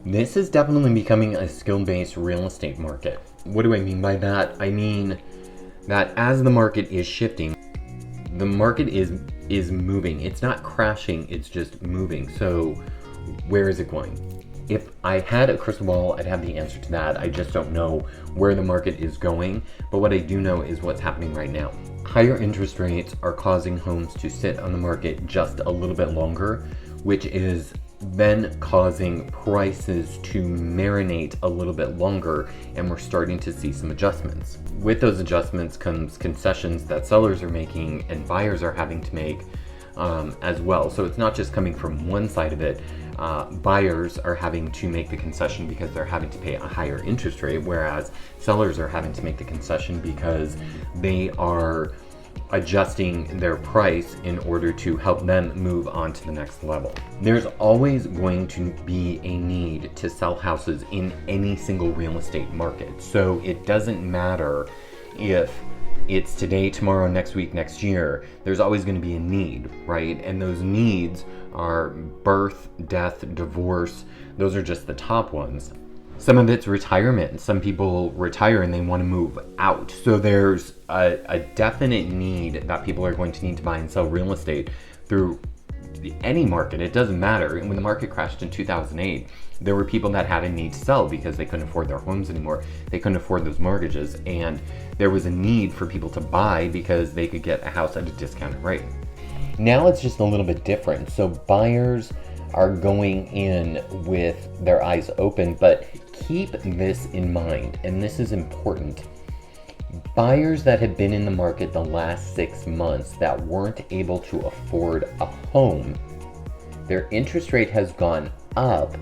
This is definitely becoming a skill-based real estate market. What do I mean by that? I mean that as the market is shifting, the market is moving. It's not crashing, it's just moving. So where is it going? If I had a crystal ball, I'd have the answer to that. I just don't know where the market is going, but what I do know is what's happening right now. Higher interest rates are causing homes to sit on the market just a little bit longer, which is then causing prices to marinate a little bit longer, and we're starting to see some adjustments. With those adjustments comes concessions that sellers are making and buyers are having to make as well. So it's not just coming from one side of it. Buyers are having to make the concession because they're having to pay a higher interest rate, whereas sellers are having to make the concession because they are adjusting their price in order to help them move on to the next level. There's always going to be a need to sell houses in any single real estate market. So it doesn't matter if it's today, tomorrow, next week, next year, there's always going to be a need, right? And those needs are birth, death, divorce. Those are just the top ones. Some of it's retirement. Some people retire and they want to move out. So there's a definite need that people are going to need to buy and sell real estate through any market. It doesn't matter. When the market crashed in 2008, there were people that had a need to sell because they couldn't afford their homes anymore. They couldn't afford those mortgages, and there was a need for people to buy because they could get a house at a discounted rate. Now it's just a little bit different. So buyers are going in with their eyes open, but keep this in mind, and this is important. Buyers that have been in the market the last 6 months that weren't able to afford a home, their interest rate has gone up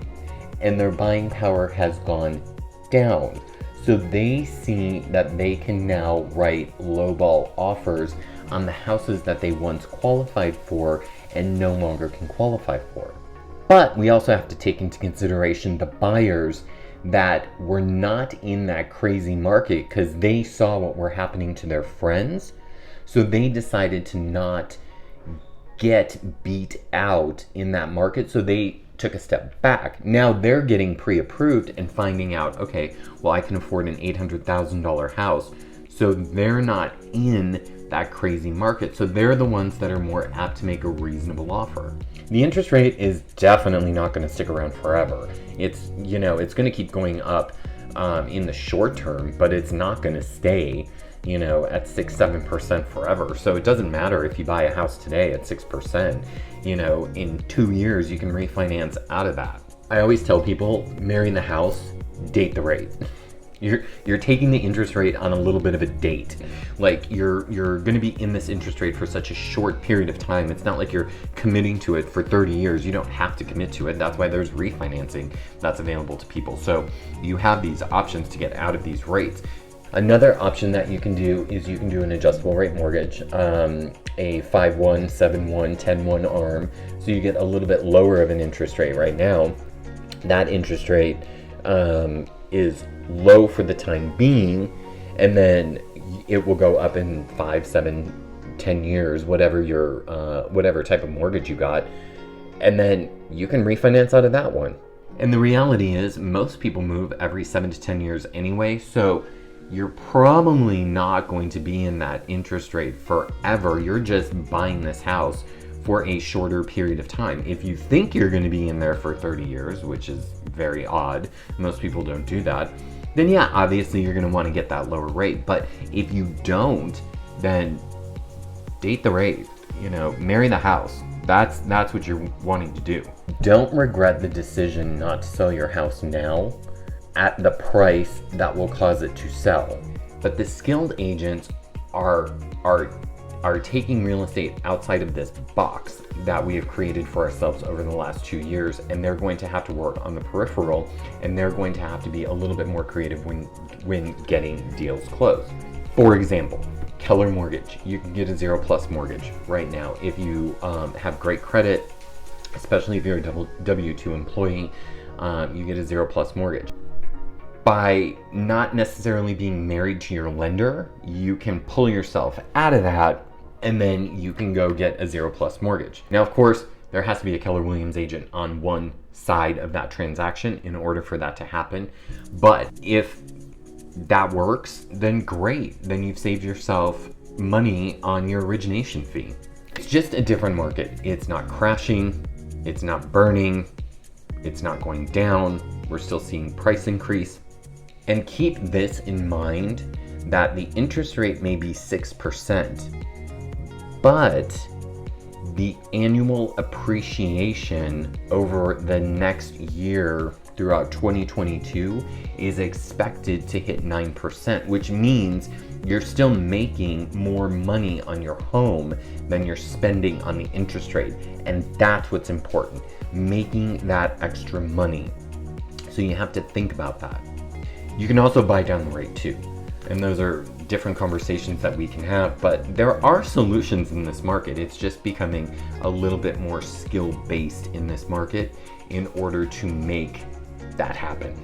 and their buying power has gone down. So they see that they can now write lowball offers on the houses that they once qualified for and no longer can qualify for. But we also have to take into consideration the buyers that were not in that crazy market because they saw what were happening to their friends. So they decided to not get beat out in that market. So they took a step back. Now they're getting pre-approved and finding out, okay, well, I can afford an $800,000 house. So they're not in that crazy market. So they're the ones that are more apt to make a reasonable offer. The interest rate is definitely not going to stick around forever. It's going to keep going up in the short term, but it's not going to stay, at 6-7% forever. So it doesn't matter if you buy a house today at 6%, in 2 years you can refinance out of that. I always tell people, marry the house, date the rate. You're taking the interest rate on a little bit of a date. Like you're going to be in this interest rate for such a short period of time. It's not like you're committing to it for 30 years. You don't have to commit to it. That's why there's refinancing that's available to people. So you have these options to get out of these rates. Another option that you can do is you can do an adjustable rate mortgage, a 5-1, 7-1, 10-1 ARM. So you get a little bit lower of an interest rate right now. That interest rate is low for the time being, and then it will go up in 5, 7, 10 years, whatever whatever type of mortgage you got, and then you can refinance out of that one. And the reality is most people move every 7 to 10 years anyway, so you're probably not going to be in that interest rate forever. You're just buying this house for a shorter period of time. If you think you're going to be in there for 30 years, which is very odd, most people don't do that, then yeah, obviously you're going to want to get that lower rate. But if you don't, then date the rate, marry the house. That's what you're wanting to do. Don't regret the decision not to sell your house now at the price that will cause it to sell. But the skilled agents are taking real estate outside of this box that we have created for ourselves over the last 2 years, and they're going to have to work on the peripheral, and they're going to have to be a little bit more creative when getting deals closed. For example, Keller Mortgage. You can get a 0+ mortgage right now if you have great credit, especially if you're a W-2 employee. You get a 0+ mortgage. By not necessarily being married to your lender, you can pull yourself out of that, and then you can go get a 0+ mortgage. Now, of course, there has to be a Keller Williams agent on one side of that transaction in order for that to happen. But if that works, then great. Then you've saved yourself money on your origination fee. It's just a different market. It's not crashing, it's not burning, it's not going down. We're still seeing price increase. And keep this in mind that the interest rate may be 6%, but the annual appreciation over the next year throughout 2022 is expected to hit 9%, which means you're still making more money on your home than you're spending on the interest rate. And that's what's important, making that extra money. So you have to think about that. You can also buy down the rate too. And those are different conversations that we can have, but there are solutions in this market. It's just becoming a little bit more skill-based in this market in order to make that happen.